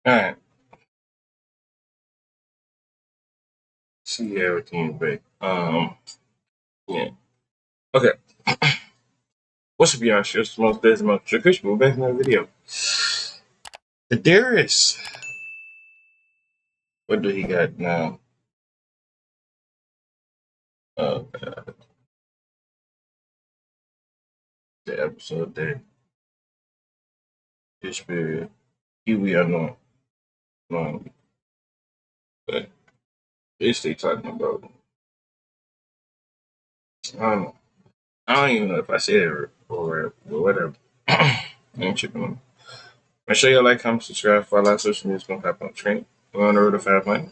All right. See everything back. Yeah. Okay. What's up, y'all? It's most days most Chris. We're back in the video. The Darius. What do he got now? God. The episode that this period. Huey unknown. But they talking about. I don't know. I don't even know if I said it or whatever. I ain't tripping on it. Make sure y'all like, comment, subscribe, follow our social media. It's gonna happen on training. We're on the road to 500.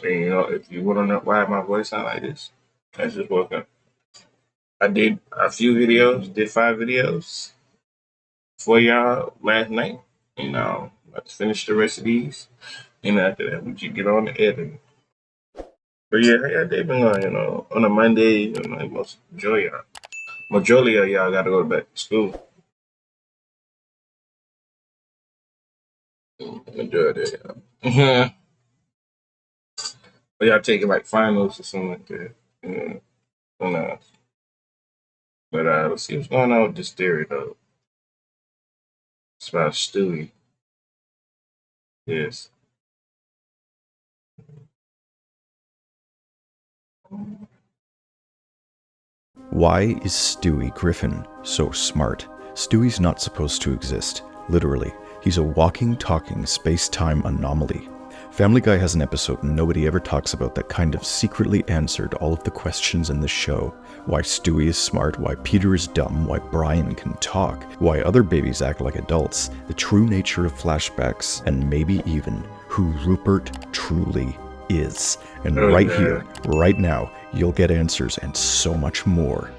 And you know, if you want to know why my voice sound like this, I just woke up. I did a few videos, did 5 videos for y'all last night. You know, about to finish the rest of these. And after that, we should get on the editing. But yeah, how y'all day been going, you know, on a Monday, you know, majority of y'all got to go back to school. Majority of y'all. But y'all taking like finals or something like that. Yeah. Who knows? But let's see what's going on with this theory, though. It's about Stewie. Yes. Why is Stewie Griffin so smart? Stewie's not supposed to exist. Literally, he's a walking, talking space-time anomaly. Family Guy has an episode nobody ever talks about that kind of secretly answered all of the questions in the show. Why Stewie is smart, why Peter is dumb, why Brian can talk, why other babies act like adults, the true nature of flashbacks, and maybe even who Rupert truly is. And right here, right now, you'll get answers and so much more.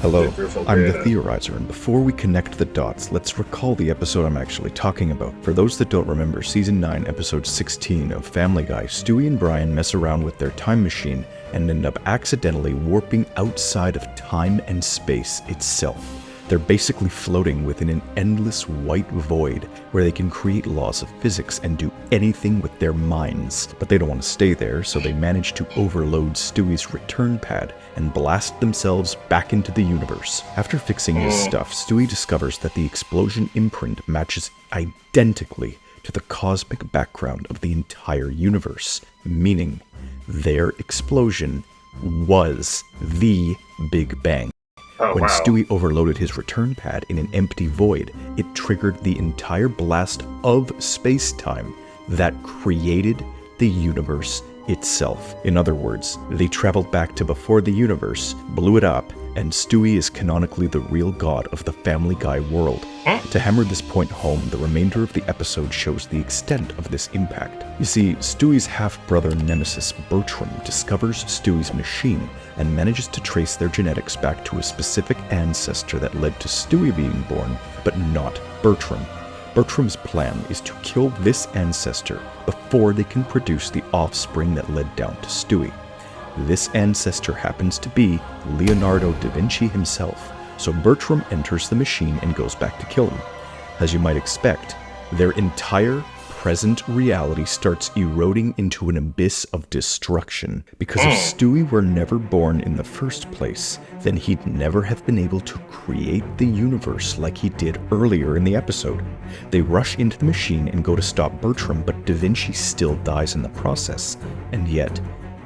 Hello, I'm the Theorizer, and before we connect the dots, let's recall the episode I'm actually talking about. For those that don't remember, Season 9, Episode 16 of Family Guy, Stewie and Brian mess around with their time machine and end up accidentally warping outside of time and space itself. They're basically floating within an endless white void where they can create laws of physics and do anything with their minds. But they don't want to stay there, so they manage to overload Stewie's return pad and blast themselves back into the universe. After fixing his stuff, Stewie discovers that the explosion imprint matches identically to the cosmic background of the entire universe, meaning their explosion was the Big Bang. When Stewie overloaded his return pad in an empty void, it triggered the entire blast of space-time that created the universe itself. In other words, they traveled back to before the universe, blew it up, and Stewie is canonically the real god of the Family Guy world. To hammer this point home, the remainder of the episode shows the extent of this impact. You see, Stewie's half-brother nemesis Bertram discovers Stewie's machine and manages to trace their genetics back to a specific ancestor that led to Stewie being born, but not Bertram. Bertram's plan is to kill this ancestor before they can produce the offspring that led down to Stewie. This ancestor happens to be Leonardo da Vinci himself, so Bertram enters the machine and goes back to kill him. As you might expect, their entire present reality starts eroding into an abyss of destruction, because if Stewie were never born in the first place, then he'd never have been able to create the universe like he did earlier in the episode. They rush into the machine and go to stop Bertram, but Da Vinci still dies in the process, and yet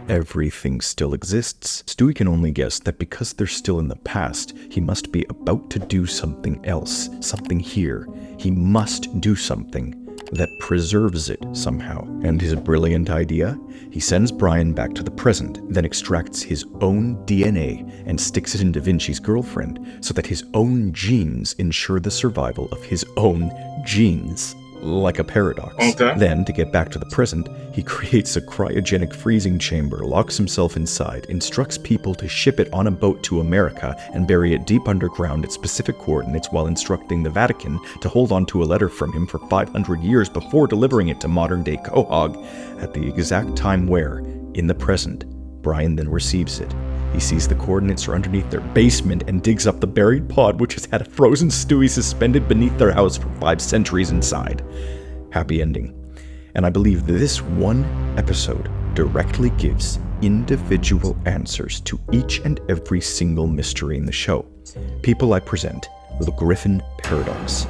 everything still exists. Stewie can only guess that because they're still in the past, he must be about to do something else, something here. He must do something that preserves it somehow. And his brilliant idea? He sends Brian back to the present, then extracts his own DNA and sticks it in Da Vinci's girlfriend so that his own genes ensure the survival of his own genes. Like a paradox. Okay. Then, to get back to the present, he creates a cryogenic freezing chamber, locks himself inside, instructs people to ship it on a boat to America and bury it deep underground at specific coordinates while instructing the Vatican to hold on to a letter from him for 500 years before delivering it to modern-day Quahog at the exact time where, in the present, Brian then receives it. He sees the coordinates are underneath their basement and digs up the buried pod which has had a frozen Stewie suspended beneath their house for 5 centuries inside. happy ending. And I believe this one episode directly gives individual answers to each and every single mystery in the show. People I present, the Griffin Paradox.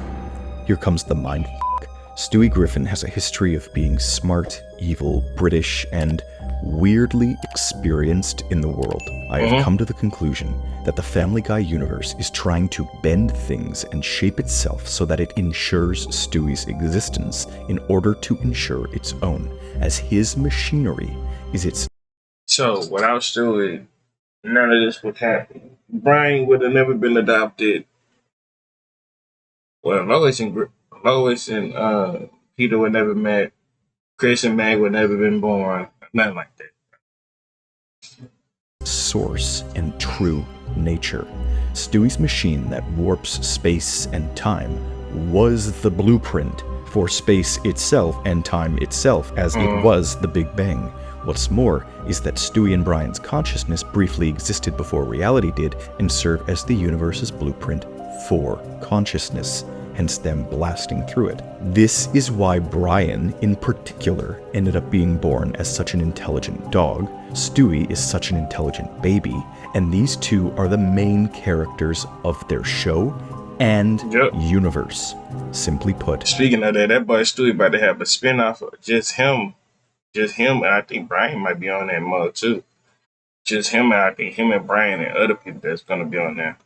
Here comes the mind f***. Stewie Griffin has a history of being smart, evil, British, and weirdly experienced in the world. I have come to the conclusion that the Family Guy universe is trying to bend things and shape itself so that it ensures Stewie's existence in order to ensure its own, as his machinery is its... So, without Stewie, none of this would happen. Brian would have never been adopted. Well, Lois and Peter would never met. Chris and Meg would never been born. Nothing like that. source and true nature. Stewie's machine that warps space and time was the blueprint for space itself and time itself, as it was the Big Bang. What's more is that Stewie and Brian's consciousness briefly existed before reality did and served as the universe's blueprint for consciousness, hence them blasting through it. This is why Brian, in particular, ended up being born as such an intelligent dog, Stewie is such an intelligent baby, and these two are the main characters of their show and universe. Simply put. Speaking of that boy Stewie about to have a spinoff of just him, and I think Brian might be on that mug too. Just him, and I think him and Brian and other people that's gonna be on there.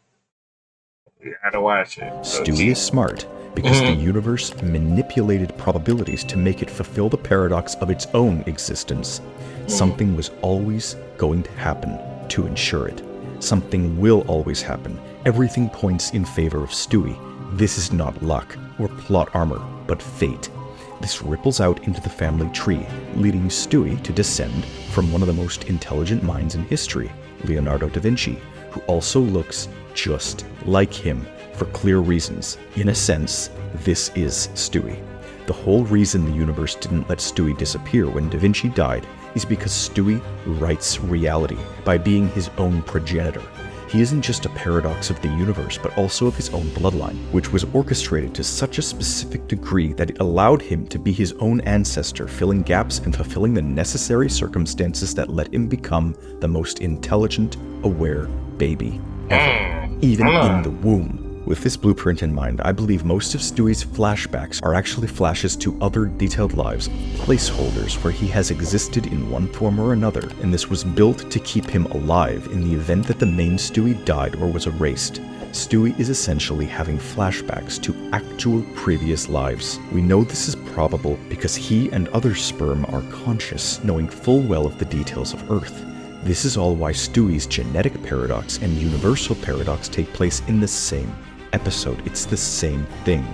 You gotta watch it. Stewie is smart because the universe manipulated probabilities to make it fulfill the paradox of its own existence. Something was always going to happen to ensure it. Something will always happen. Everything points in favor of Stewie. This is not luck or plot armor, but fate. This ripples out into the family tree, leading Stewie to descend from one of the most intelligent minds in history, Leonardo da Vinci, who also looks just like him for clear reasons. In a sense, this is Stewie. The whole reason the universe didn't let Stewie disappear when Da Vinci died is because Stewie writes reality by being his own progenitor. He isn't just a paradox of the universe, but also of his own bloodline, which was orchestrated to such a specific degree that it allowed him to be his own ancestor, filling gaps and fulfilling the necessary circumstances that let him become the most intelligent, aware baby ever, even in the womb. With this blueprint in mind, I believe most of Stewie's flashbacks are actually flashes to other detailed lives, placeholders where he has existed in one form or another, and this was built to keep him alive in the event that the main Stewie died or was erased. Stewie is essentially having flashbacks to actual previous lives. We know this is probable because he and other sperm are conscious, knowing full well of the details of Earth. This is all why Stewie's genetic paradox and universal paradox take place in the same episode. It's the same thing.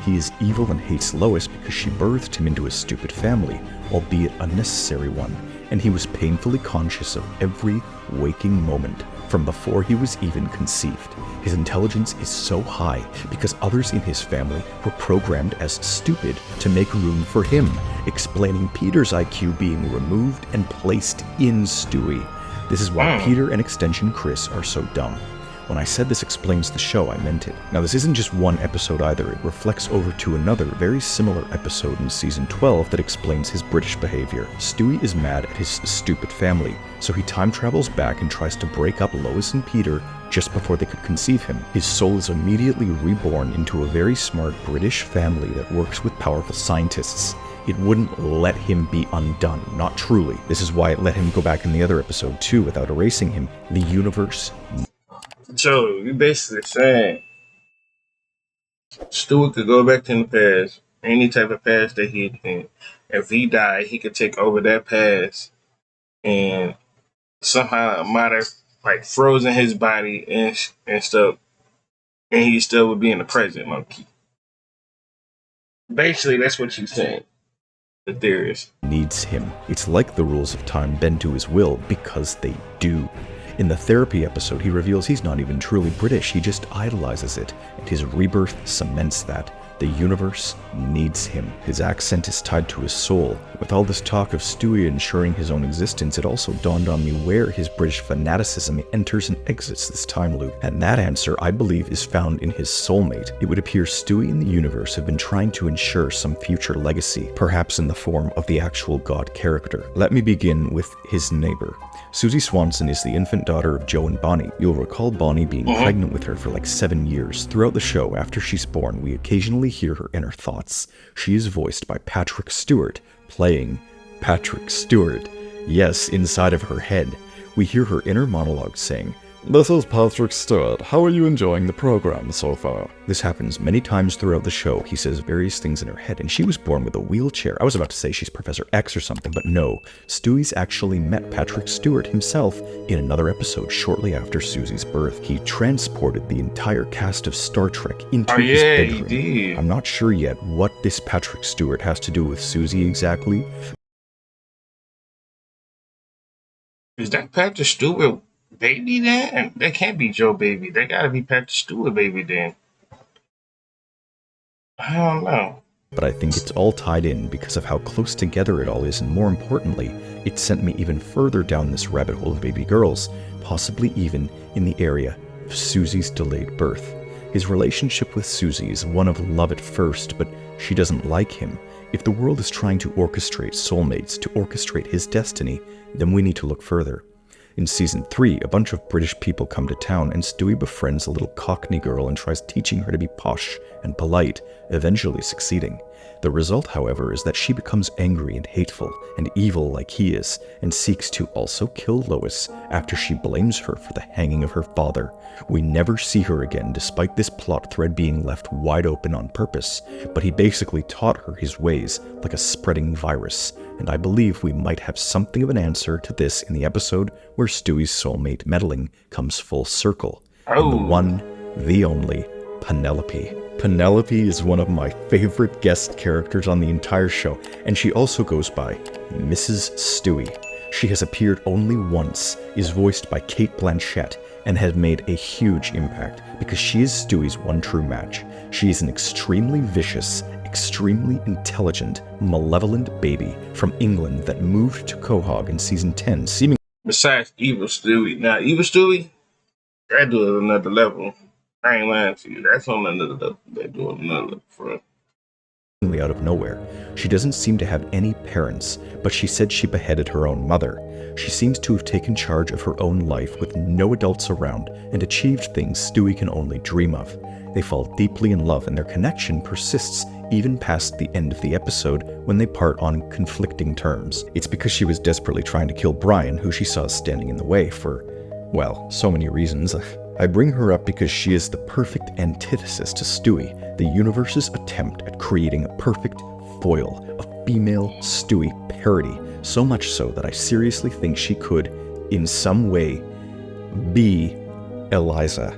He is evil and hates Lois because she birthed him into a stupid family, albeit a necessary one, and he was painfully conscious of every waking moment from before he was even conceived. His intelligence is so high because others in his family were programmed as stupid to make room for him, explaining Peter's IQ being removed and placed in Stewie. This is why Peter and Extension Chris are so dumb. When I said this explains the show, I meant it. Now, this isn't just one episode either. It reflects over to another, very similar episode in Season 12 that explains his British behavior. Stewie is mad at his stupid family, so he time travels back and tries to break up Lois and Peter just before they could conceive him. His soul is immediately reborn into a very smart British family that works with powerful scientists. It wouldn't let him be undone, not truly. This is why it let him go back in the other episode too without erasing him. The universe... So, you basically saying Stewie could go back in the past, any type of past that he can. If he died, he could take over that past and somehow might have like frozen his body and stuff, and he still would be in the present, monkey. Basically, that's what you're saying. The theorist needs him. It's like the rules of time bend to his will because they do. In the therapy episode, he reveals he's not even truly British, he just idolizes it, and his rebirth cements that. The universe needs him. His accent is tied to his soul. With all this talk of Stewie ensuring his own existence, it also dawned on me where his British fanaticism enters and exits this time loop. And that answer, I believe, is found in his soulmate. It would appear Stewie and the universe have been trying to ensure some future legacy, perhaps in the form of the actual God character. Let me begin with his neighbor. Susie Swanson is the infant daughter of Joe and Bonnie. You'll recall Bonnie being pregnant with her for like 7 years. Throughout the show, after she's born, we occasionally hear her inner thoughts. She is voiced by Patrick Stewart, playing Patrick Stewart. Yes, inside of her head. We hear her inner monologue saying, "This is Patrick Stewart. How are you enjoying the program so far?" This happens many times throughout the show. He says various things in her head, and she was born with a wheelchair. I was about to say she's Professor X or something, but no. Stewie's actually met Patrick Stewart himself in another episode shortly after Susie's birth. He transported the entire cast of Star Trek into his bedroom. He did. I'm not sure yet what this Patrick Stewart has to do with Susie exactly. Is that Patrick Stewart baby then? And that can't be Joe baby. That gotta be Patrick Stewart baby then. I don't know. But I think it's all tied in because of how close together it all is, and more importantly, it sent me even further down this rabbit hole of baby girls, possibly even in the area of Susie's delayed birth. His relationship with Susie is one of love at first, but she doesn't like him. If the world is trying to orchestrate soulmates to orchestrate his destiny, then we need to look further. In season 3, a bunch of British people come to town and Stewie befriends a little Cockney girl and tries teaching her to be posh and polite, eventually succeeding. The result, however, is that she becomes angry and hateful and evil like he is, and seeks to also kill Lois after she blames her for the hanging of her father. We never see her again despite this plot thread being left wide open on purpose, but he basically taught her his ways like a spreading virus, and I believe we might have something of an answer to this in the episode where Stewie's soulmate meddling comes full circle. And the one, the only, Penelope. Penelope is one of my favorite guest characters on the entire show, and she also goes by Mrs. Stewie. She has appeared only once, is voiced by Cate Blanchett, and has made a huge impact because she is Stewie's one true match. She is an extremely vicious, extremely intelligent, malevolent baby from England that moved to Quahog in season 10, seemingly Besides Evil Stewie. Now, Evil Stewie, that do it another level. I ain't lying to you. That's on another level. They do it another level for out of nowhere. She doesn't seem to have any parents, but she said she beheaded her own mother. She seems to have taken charge of her own life with no adults around and achieved things Stewie can only dream of. They fall deeply in love and their connection persists even past the end of the episode when they part on conflicting terms. It's because she was desperately trying to kill Brian, who she saw standing in the way for, well, so many reasons. I bring her up because she is the perfect antithesis to Stewie, the universe's attempt at creating a perfect foil, a female Stewie parody, so much so that I seriously think she could, in some way, be Eliza.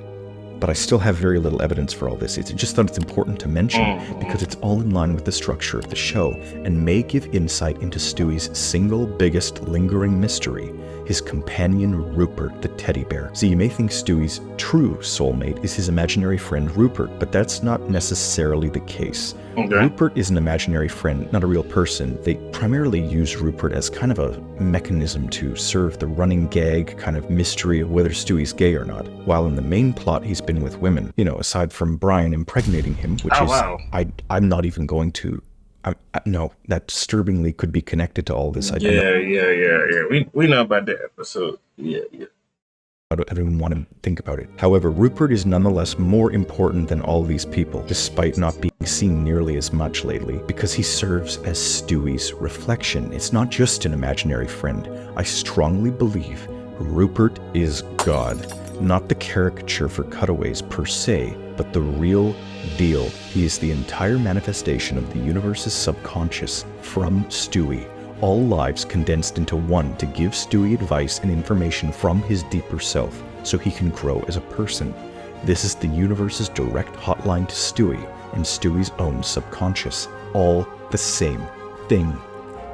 But I still have very little evidence for all this. It's just that it's important to mention because it's all in line with the structure of the show and may give insight into Stewie's single biggest lingering mystery, his companion Rupert the teddy bear. So you may think Stewie's true soulmate is his imaginary friend Rupert, but that's not necessarily the case. Okay. Rupert is an imaginary friend, not a real person. They primarily use Rupert as kind of a mechanism to serve the running gag kind of mystery of whether Stewie's gay or not, while in the main plot he's been with women, you know, aside from Brian impregnating him, which I'm not even going to, no, that disturbingly could be connected to all this. Yeah. We know about that episode. Yeah. I don't even want to think about it. However, Rupert is nonetheless more important than all these people, despite not being seen nearly as much lately, because he serves as Stewie's reflection. It's not just an imaginary friend. I strongly believe Rupert is God. Not the caricature for cutaways per se, but the real deal. He is the entire manifestation of the universe's subconscious from Stewie. All lives condensed into one to give Stewie advice and information from his deeper self so he can grow as a person. This is the universe's direct hotline to Stewie and Stewie's own subconscious, all the same thing.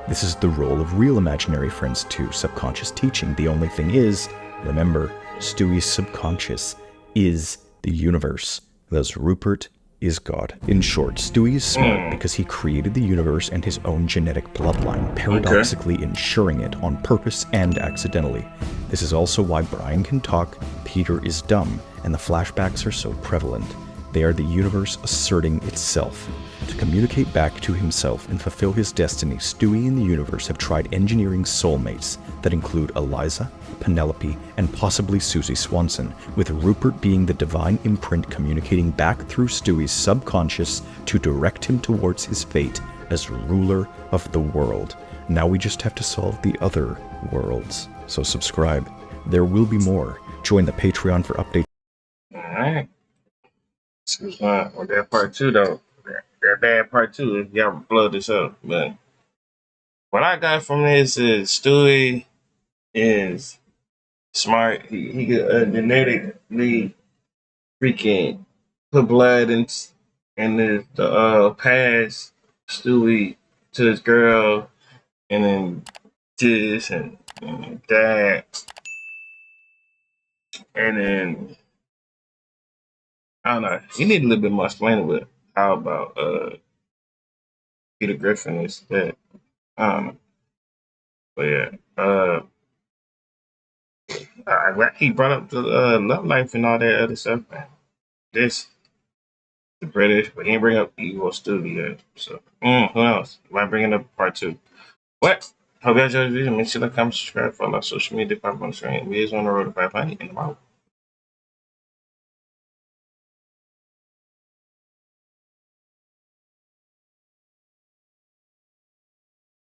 This is the role of real imaginary friends too, subconscious teaching. The only thing is, remember, Stewie's subconscious is the universe, thus Rupert is God. In short, Stewie is smart because he created the universe and his own genetic bloodline, paradoxically ensuring it on purpose and accidentally. This is also why Brian can talk, Peter is dumb, and the flashbacks are so prevalent. They are the universe asserting itself. To communicate back to himself and fulfill his destiny, Stewie and the universe have tried engineering soulmates that include Eliza, Penelope, and possibly Susie Swanson, with Rupert being the divine imprint communicating back through Stewie's subconscious to direct him towards his fate as ruler of the world. Now we just have to solve the other worlds. So subscribe. There will be more. Join the Patreon for updates. Alright. Excuse me. With that part two, though. That bad part two, if y'all blow this up. But what I got from this is Stewie is smart. He could genetically freaking put blood in the past Stewie to his girl, and then this and that, and then I don't know. You need a little bit more explaining with how about Peter Griffin is that. I don't know. But yeah. He brought up the love life and all that other stuff, man. This the British, but he didn't bring up Evil Studio. So who else? Might bring it up part two. What? Hope you enjoyed the video. Make sure to like, comment, subscribe, follow our social media department on the screen. We is on the road to 500 and I'm out.